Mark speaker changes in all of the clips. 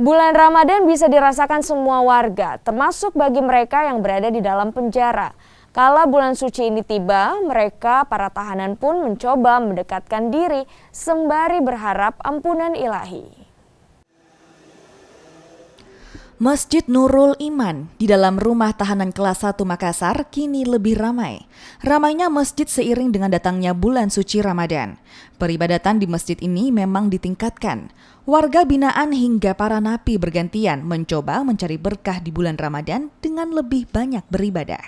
Speaker 1: Bulan Ramadan bisa dirasakan semua warga, termasuk bagi mereka yang berada di dalam penjara. Kala bulan suci ini tiba, mereka, para tahanan pun mencoba mendekatkan diri sembari berharap ampunan ilahi.
Speaker 2: Masjid Nurul Iman di dalam rumah tahanan kelas 1 Makassar kini lebih ramai. Ramainya masjid seiring dengan datangnya bulan suci Ramadan. Peribadatan di masjid ini memang ditingkatkan. Warga binaan hingga para napi bergantian mencoba mencari berkah di bulan Ramadan dengan lebih banyak beribadah.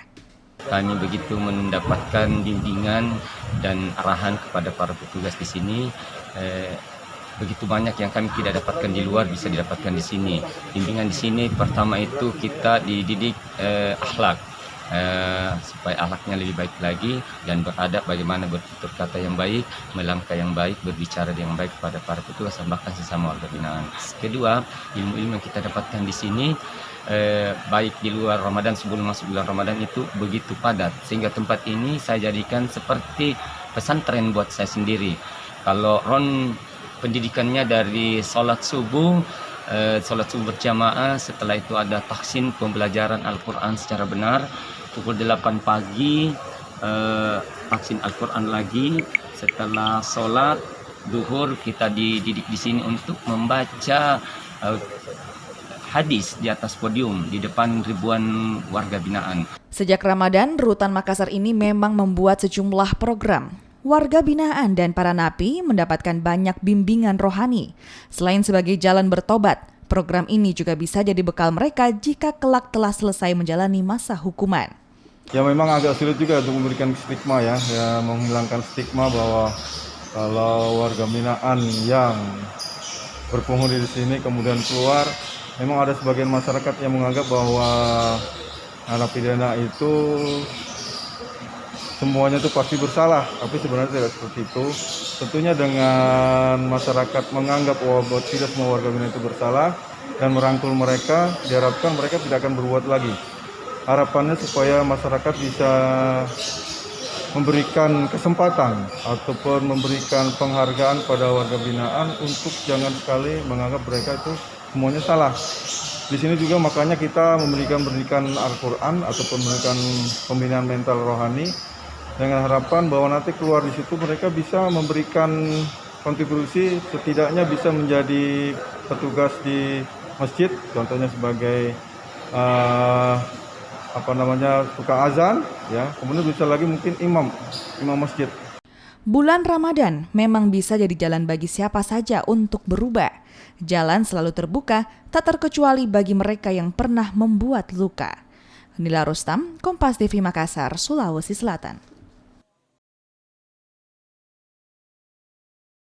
Speaker 3: Kami begitu mendapatkan bimbingan dan arahan kepada para petugas di sini. Begitu banyak yang kami tidak dapatkan di luar bisa didapatkan di sini. Bimbingan di sini pertama itu kita dididik akhlak, supaya akhlaknya lebih baik lagi dan beradab, bagaimana bertutur kata yang baik, melangkah yang baik, berbicara dengan baik kepada para petugas dan bahkan sesama warga binaan. Kedua, ilmu-ilmu yang kita dapatkan di sini baik di luar Ramadan sebelum masuk bulan Ramadan itu begitu padat sehingga tempat ini saya jadikan seperti pesantren buat saya sendiri. Kalau pendidikannya dari sholat subuh berjamaah, setelah itu ada tahsin, pembelajaran Al-Quran secara benar, pukul 8 pagi tahsin Al-Quran lagi, setelah sholat duhur kita dididik di sini untuk membaca hadis di atas podium di depan ribuan warga binaan.
Speaker 2: Sejak Ramadan, Rutan Makassar ini memang membuat sejumlah program. Warga binaan dan para napi mendapatkan banyak bimbingan rohani. Selain sebagai jalan bertobat, program ini juga bisa jadi bekal mereka jika kelak telah selesai menjalani masa hukuman.
Speaker 4: Ya memang agak sulit juga untuk memberikan stigma ya menghilangkan stigma bahwa kalau warga binaan yang berpenghuni di sini kemudian keluar, memang ada sebagian masyarakat yang menganggap bahwa narapidana itu semuanya itu pasti bersalah, tapi sebenarnya tidak seperti itu. Tentunya dengan masyarakat menganggap bahwa tidak semua warga binaan itu bersalah dan merangkul mereka, diharapkan mereka tidak akan berbuat lagi. Harapannya supaya masyarakat bisa memberikan kesempatan ataupun memberikan penghargaan pada warga binaan untuk jangan sekali menganggap mereka itu semuanya salah. Di sini juga makanya kita memberikan pendidikan Al-Quran ataupun memberikan pembinaan mental rohani dengan harapan bahwa nanti keluar di situ mereka bisa memberikan kontribusi, setidaknya bisa menjadi petugas di masjid, contohnya sebagai tukang azan, ya. Kemudian bisa lagi mungkin imam masjid.
Speaker 2: Bulan Ramadan memang bisa jadi jalan bagi siapa saja untuk berubah. Jalan selalu terbuka, tak terkecuali bagi mereka yang pernah membuat luka. Nila Rustam, Kompas TV Makassar, Sulawesi Selatan.